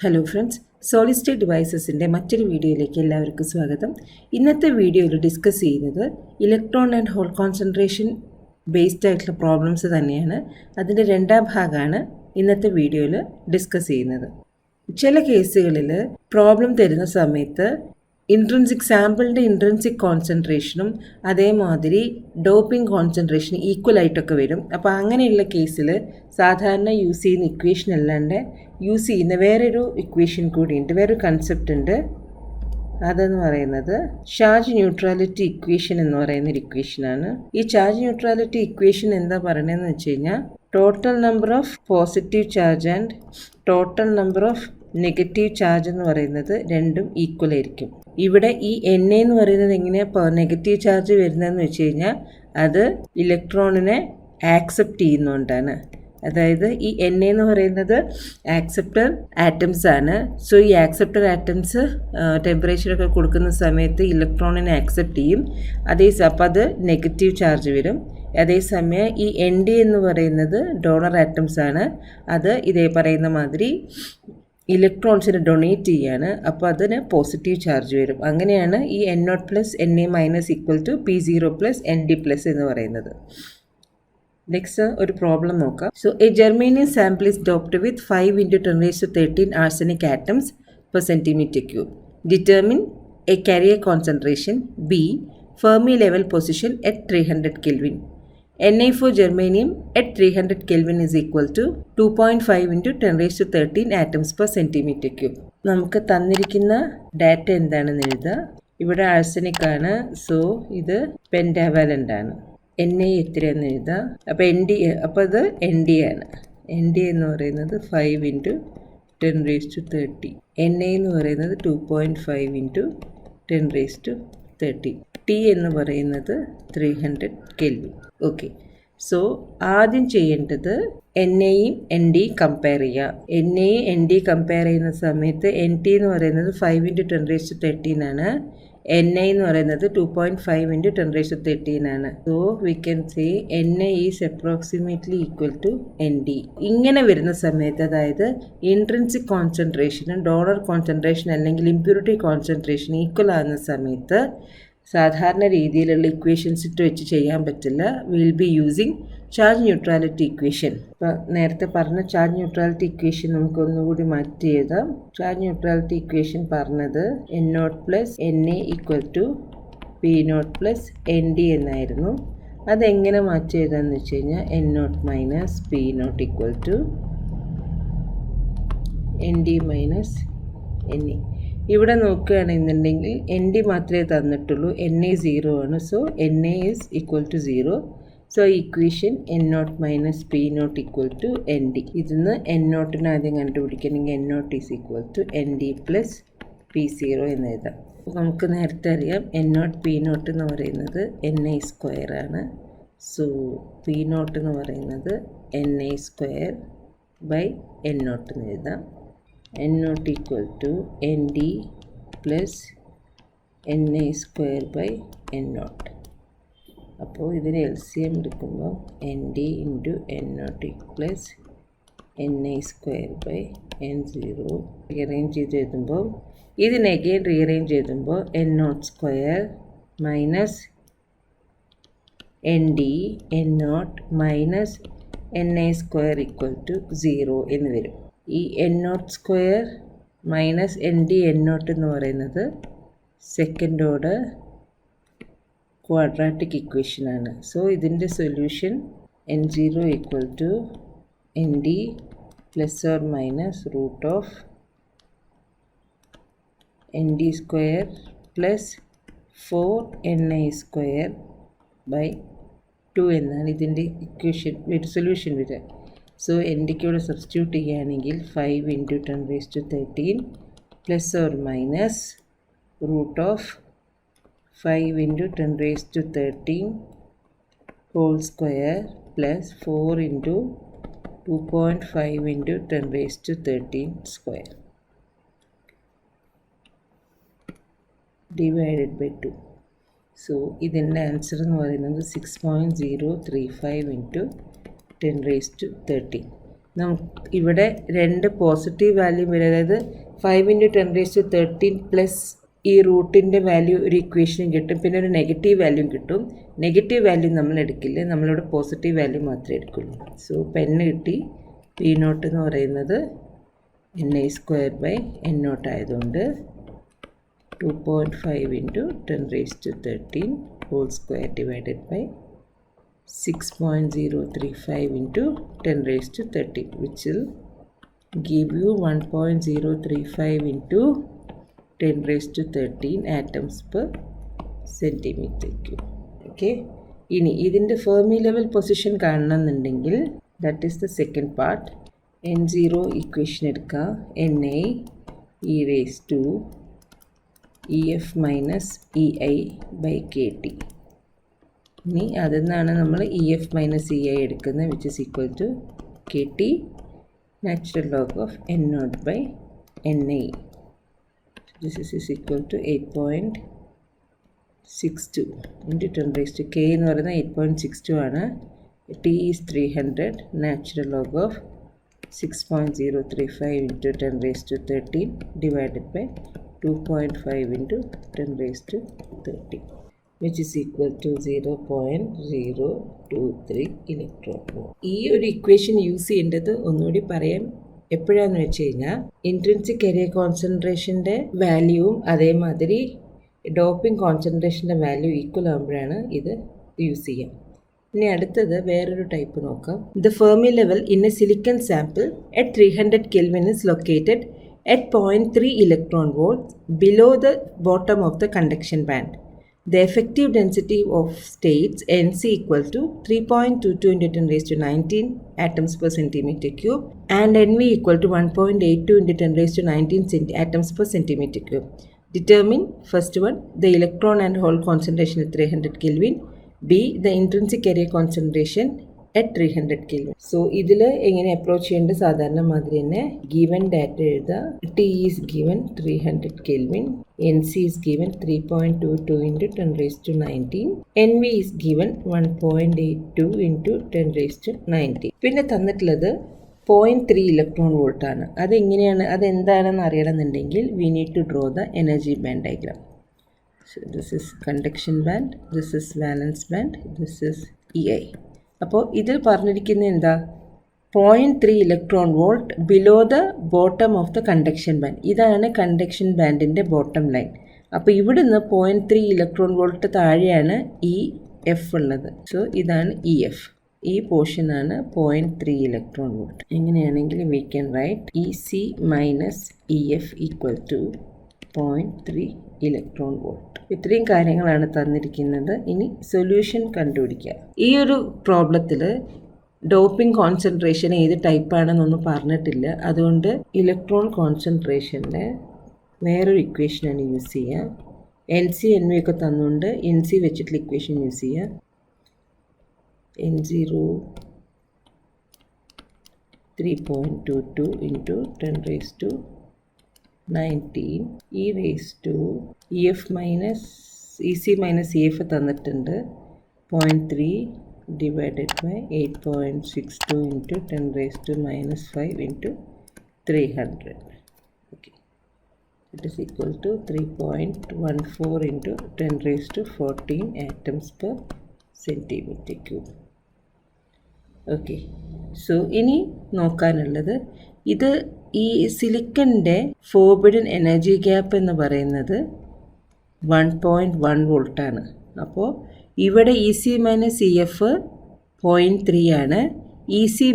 Hello friends, solid state ഡിവൈസസിൻ്റെ മറ്റൊരു വീഡിയോയിലേക്ക് എല്ലാവർക്കും സ്വാഗതം. ഇന്നത്തെ വീഡിയോയിൽ ഡിസ്കസ് ചെയ്യുന്നത് electron and hole concentration based ആയിട്ടുള്ള പ്രോബ്ലംസ് തന്നെയാണ്. അതിൻ്റെ രണ്ടാം ഭാഗമാണ് ഇന്നത്തെ വീഡിയോയിൽ ഡിസ്കസ് ചെയ്യുന്നത്. ചില കേസുകളിൽ പ്രോബ്ലം തരുന്ന സമയത്ത് സാമ്പിളിൻ്റെ ഇൻട്രൻസിക് കോൺസെൻട്രേഷനും അതേമാതിരി ഡോപ്പിംഗ് കോൺസെൻട്രേഷൻ ഈക്വൽ ആയിട്ടൊക്കെ വരും. അപ്പോൾ അങ്ങനെയുള്ള കേസിൽ സാധാരണ യൂസ് ചെയ്യുന്ന ഇക്വേഷൻ അല്ലാണ്ട് യൂസ് ചെയ്യുന്ന വേറൊരു ഇക്വേഷൻ കൂടിയുണ്ട്, വേറൊരു കൺസെപ്റ്റ് ഉണ്ട്. അതെന്ന് പറയുന്നത് ചാർജ് ന്യൂട്രാലിറ്റി ഇക്വേഷൻ എന്ന് പറയുന്നൊരു ഇക്വേഷനാണ്. ഈ ചാർജ് ന്യൂട്രാലിറ്റി ഇക്വേഷൻ എന്താ പറയണതെന്ന് വെച്ച് കഴിഞ്ഞാൽ total number of positive charge and total number of negative charge എന്ന് പറയുന്നത് രണ്ടും ഈക്വൽ ആയിരിക്കും. ഇവിടെ ഈ എൻ എന്ന് പറയുന്നത് എങ്ങനെയാണ് നെഗറ്റീവ് ചാർജ് വരുന്നതെന്ന് വെച്ച് കഴിഞ്ഞാൽ അത് ഇലക്ട്രോണിനെ ആക്സെപ്റ്റ് ചെയ്യുന്നതുകൊണ്ടാണ്. അതായത് ഈ എൻ എന്ന് പറയുന്നത് ആക്സെപ്റ്റർ ആറ്റംസ് ആണ്. സോ ഈ ആക്സെപ്റ്റർ ആറ്റംസ് ടെമ്പറേച്ചറൊക്കെ കൊടുക്കുന്ന സമയത്ത് ഇലക്ട്രോണിനെ ആക്സെപ്റ്റ് ചെയ്യും. അപ്പോൾ അത് നെഗറ്റീവ് ചാർജ് വരും. അതേസമയം ഈ എൻ ഡി എന്ന് പറയുന്നത് ഡോണർ ആറ്റംസ് ആണ്. അത് ഇതേ പറയുന്ന മാതിരി ഇലക്ട്രോൺസിന് ഡൊണേറ്റ് ചെയ്യാണ്. അപ്പോൾ അതിന് പോസിറ്റീവ് ചാർജ് വരും. അങ്ങനെയാണ് ഈ N nought plus n a minus equal to P0 plus n D plus എന്ന് പറയുന്നത്. നെക്സ്റ്റ് ഒരു പ്രോബ്ലം നോക്കാം. So a germanium sample is doped with 5 × 10⁻13 arsenic atoms per centimetre cube. Determine a carrier concentration B, Fermi level position at 300 Kelvin. Na for germanium at 300 Kelvin is equal to 2.5 × 10⁻13 atoms per centimeter cube. നമുക്ക് തന്നിരിക്കുന്ന data എന്താണെന്ന് എഴുതുക. ഇവിടെ arsenic ആണ്, so ഇത് pentavalent ആണ്. Na എത്രയാണെന്ന് എഴുതുക. അപ്പോൾ അത് ND ആണ്. ND എന്ന് പറയുന്നത് 5 × 10⁻30. Na എന്ന് പറയുന്നത് 2.5 × 10⁻30. T എന്ന് പറയുന്നത് 300 Kelvin. ഓക്കെ, സോ ആദ്യം ചെയ്യേണ്ടത് എൻ എയും എൻ ഡിയും കമ്പയർ ചെയ്യുക. എൻ എയും എൻ ഡി കമ്പയർ ചെയ്യുന്ന സമയത്ത് എൻ ടി എന്ന് പറയുന്നത് 5 × 10⁻13 ആണ്. എൻ ഐ എന്ന് പറയുന്നത് 2.5 × 10⁻13 ആണ്. So we can say n i is approximately equal to N d. ഇങ്ങനെ വരുന്ന സമയത്ത്, അതായത് ഇൻട്രിൻസിക് കോൺസെൻട്രേഷനും ഡോണർ കോൺസെൻട്രേഷൻ അല്ലെങ്കിൽ ഇമ്പ്യൂരിറ്റി കോൺസെൻട്രേഷൻ ഈക്വൽ ആകുന്ന സമയത്ത് സാധാരണ രീതിയിലുള്ള ഇക്വേഷൻസ് ഇട്ട് വെച്ച് ചെയ്യാൻ പറ്റില്ല. Will be using charge neutrality equation. ഇപ്പോൾ നേരത്തെ പറഞ്ഞ ചാർജ് ന്യൂട്രാലിറ്റി ഇക്വേഷൻ നമുക്ക് ഒന്നുകൂടി മാറ്റി എഴുതാം. ചാർജ് ന്യൂട്രാലിറ്റി ഇക്വേഷൻ പറഞ്ഞത് n nought plus n a equal to p nought plus n d എന്നായിരുന്നു. അതെങ്ങനെ മാറ്റി എഴുതാമെന്ന് വെച്ച് കഴിഞ്ഞാൽ n not minus P not equal to N d minus n e. ഇവിടെ നോക്കുകയാണെന്നുണ്ടെങ്കിൽ എൻ ഡി മാത്രമേ തന്നിട്ടുള്ളൂ, എൻ എ 0 ആണ്. So N A is equal to 0. So equation N not minus P not equal to N D. ഇതിന്ന് N നോട്ടിന് ആദ്യം കണ്ടുപിടിക്കണമെങ്കിൽ N naught is equal to N D plus P0 എന്ന് എഴുതാം. നമുക്ക് നേരത്തെ അറിയാം എൻ നോട്ട് പി നോട്ട് എന്ന് പറയുന്നത് എൻ ഐ സ്ക്വയർ ആണ്. സോ പി നോട്ട് എന്ന് പറയുന്നത് n i square by n not എന്ന് എഴുതാം. n naught equal to nd plus ni square by n naught. അപ്പോൾ ഇതിന് LCM എടുക്കുമ്പോൾ nd into n naught plus ni square by n0 rearrange ചെയ്ത് എഴുതുമ്പോൾ ഇതിന് അഗെയിൻ റീഅറേഞ്ച് ചെയ്തുമ്പോൾ n naught square minus nd n naught മൈനസ് ni square equal to 0 എന്ന് വരും. ഈ N naught square minus N D N not എന്ന് പറയുന്നത് സെക്കൻഡ് ഓർഡർ ക്വാഡ്രാറ്റിക് ഇക്വേഷനാണ്. സോ ഇതിൻ്റെ solution n0 equal to N D plus or minus root of N D square plus 4ni square by 2 എന്നാണ് ഇതിൻ്റെ solution വരിക. So N ഡിക്ക് ഇവിടെ substitute ചെയ്യുകയാണെങ്കിൽ 5 × 10⁻13 plus or minus root of 5 × 10⁻13 hole square plus 4 × 2.5 × 10⁻13 square divided by 2. So ഇതിൻ്റെ answer എന്ന് പറയുന്നത് 6.035 × 10⁻13. ഇവിടെ രണ്ട് പോസിറ്റീവ് വാല്യൂ വരും, അതായത് 5 × 10⁻13 പ്ലസ് ഈ റൂട്ടിൻ്റെ വാല്യൂ ഒരു ഇക്വേഷനും കിട്ടും, പിന്നെ ഒരു നെഗറ്റീവ് വാല്യൂ കിട്ടും. നെഗറ്റീവ് വാല്യൂ നമ്മൾ എടുക്കില്ല, നമ്മളിവിടെ പോസിറ്റീവ് വാല്യൂ മാത്രമേ എടുക്കുള്ളൂ. സോ പെൻ കിട്ടി. P0 എന്ന് പറയുന്നത് ni²n0 ആയതുകൊണ്ട് 2.5 × 10⁻13 whole square divided by 6.035 × 10⁻13, which will give you 1.035 × 10⁻13 atoms per centimeter cube. Okay. ഇനി ഇതിൻ്റെ ഫെർമി ലെവൽ പൊസിഷൻ കാണണമെന്നുണ്ടെങ്കിൽ that is the second part. n0 equation എടുക്കുക. ni e⁻ - ei/kT. ഇനി അതിൽ നിന്നാണ് നമ്മൾ EF - EI എടുക്കുന്നത്, which is equal to KT natural log of n0/ni. This is equal to 8.62 into 10⁻, k എന്ന് പറയുന്നത് 8.62 ആണ്. T is 300, natural log of 6.035 into 10⁻13 divided by 2.5 into 10⁻13, which is equal to 0.023 electron volt. ഈ ഒരു equation use ചെയ്യേണ്ടത് ഒന്നുകൂടി പറയാം എപ്പോഴാന്ന് വെച്ച് കഴിഞ്ഞാൽ ഇൻട്രിൻസിക് ഏരിയ കോൺസെൻട്രേഷൻ്റെ വാല്യൂവും അതേമാതിരി ഡോപ്പിംഗ് കോൺസെൻട്രേഷൻ്റെ വാല്യൂ ഈക്വൽ ആകുമ്പോഴാണ് ഇത് യൂസ് ചെയ്യാം. ഇനി അടുത്തത് വേറൊരു ടൈപ്പ് നോക്കാം. The Fermi level in a silicon sample at 300 Kelvin is located at 0.3 electron volts below the bottom of the conduction band. The effective density of states Nc equal to 3.22 × 10⁻19 atoms per centimeter cube and Nv equal to 1.82 × 10⁻19 atoms per centimeter cube. Determine first one the electron and hole concentration at 300 Kelvin. B the intrinsic area concentration at 300 Kelvin. So ഇതിൽ എങ്ങനെ approach ചെയ്യേണ്ടത് സാധാരണ മാതിരി തന്നെ given data എഴുതുക. T is given 300 Kelvin, Nc is given 3.22 × 10⁻19, Nv is given 1.82 × 10⁻19. പിന്നെ തന്നിട്ടുള്ളത് 0.3 electron volt ആണ്. അതെന്താണെന്ന് അറിയണമെന്നുണ്ടെങ്കിൽ we need to draw the energy band diagram. So this is conduction band, this is valence band, this is EI. അപ്പോൾ ഇതിൽ പറഞ്ഞിരിക്കുന്നത് എന്താ? 0.3 electron volt below the bottom of the conduction band. ഇതാണ് conduction ബാൻഡിൻ്റെ bottom line. അപ്പോൾ ഇവിടുന്ന് 0.3 electron volt താഴെയാണ് EF ഉള്ളത്. സോ ഇതാണ് EF. ഈ പോർഷനാണ് 0.3 ഇലക്ട്രോൺ വോൾട്ട്. എങ്ങനെയാണെങ്കിൽ we can write EC - EF equal to 0.3 electron volt. ഇത്രയും കാര്യങ്ങളാണ് തന്നിരിക്കുന്നത്. ഇനി സൊല്യൂഷൻ കണ്ടുപിടിക്കുക. ഈ ഒരു പ്രോബ്ലത്തിൽ ഡോപ്പിംഗ് കോൺസെൻട്രേഷൻ ഏത് ടൈപ്പാണെന്നൊന്നും പറഞ്ഞിട്ടില്ല. അതുകൊണ്ട് ഇലക്ട്രോൺ കോൺസെൻട്രേഷൻ്റെ വേറൊരു ഇക്വേഷനാണ് യൂസ് ചെയ്യുക. NC NV ഒക്കെ തന്നുകൊണ്ട് NC വെച്ചിട്ടുള്ള ഇക്വേഷൻ യൂസ് ചെയ്യുക. N0 3.22 × 10⁻19 EF EC - EF തന്നിട്ടുണ്ട് 0.3 divided by 8.62 × 10⁻5 × 300. Okay, it is equal to 3.14 × 10⁻14 atoms per centimeter cube. Okay, so ഇനി നോക്കാനുള്ളത് ഇത് ഈ സിലിക്കൻ്റെ ഫോർബിഡൻ എനർജി ഗ്യാപ്പ് എന്ന് പറയുന്നത് 1.1 വോൾട്ടാണ്. അപ്പോൾ ഇവിടെ EC - EF 0.3 ആണ്. EC -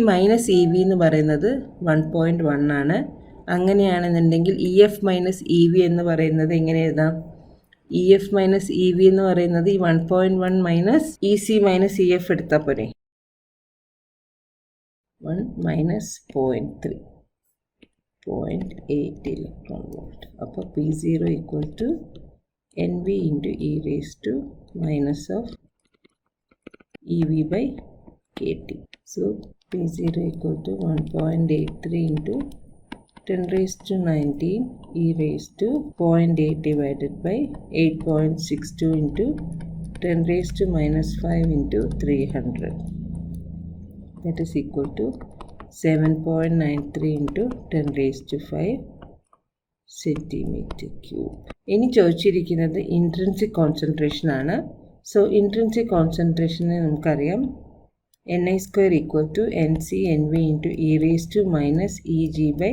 EV എന്ന് പറയുന്നത് 1.1 ആണ്. അങ്ങനെയാണെന്നുണ്ടെങ്കിൽ EF - EV എന്ന് പറയുന്നത് എങ്ങനെ എഴുതാം? EF - EV എന്ന് പറയുന്നത് ഈ 1.1 മൈനസ് EC - EF എടുത്താൽ പോരെ. 1 - 0.8 ഇലക്ട്രോൺ വോൾട്ട്. അപ്പോൾ P0 equal to NV × (EV/kT). So P0 equal to 1.83 × 10⁻19 (0.8 divided by 8.62 × 10⁻5 × 300. That is equal to 7.93 into 10 raised to 5 centimeter cube. ഇനി ചോദിച്ചിരിക്കുന്നത് ഇൻട്രിൻസിക് കോൺസെൻട്രേഷൻ ആണ്. സോ ഇൻട്രിൻസിക് കോൺസെൻട്രേഷനെ നമുക്കറിയാം Ni square equal to Nc Nv into e raised to minus Eg by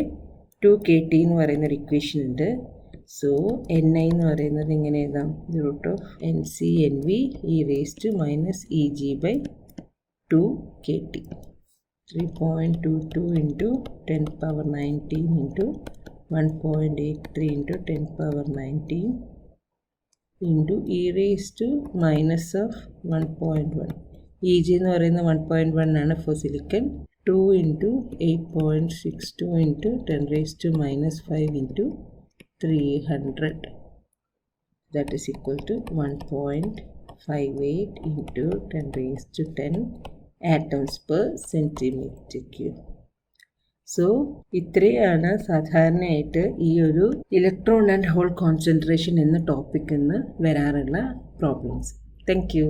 2 kT എന്ന് പറയുന്നൊരു equation ഉണ്ട്. So Ni എന്ന് പറയുന്നത് ഇങ്ങനെ എഴുതാം, root of Nc Nv e raised to minus Eg by 2 kT. 3.22 into 10 power 19 into 1.83 into 10 power 19 into e raised to minus of 1.1. Eg എന്ന് പറയുന്നത് 1.1 ആണ് for silicon. 2 into 8.62 into 10 raised to minus 5 into 300. That is equal to 1.58 into 10 raised to 10 atoms per centimeter cube. So ഇത്രയാണ് സാധാരണയായിട്ട് ഈ ഒരു electron and hole concentration എന്ന ടോപ്പിക്കിൽ നിന്ന് വരാറുള്ള പ്രോബ്ലംസ്. Thank you.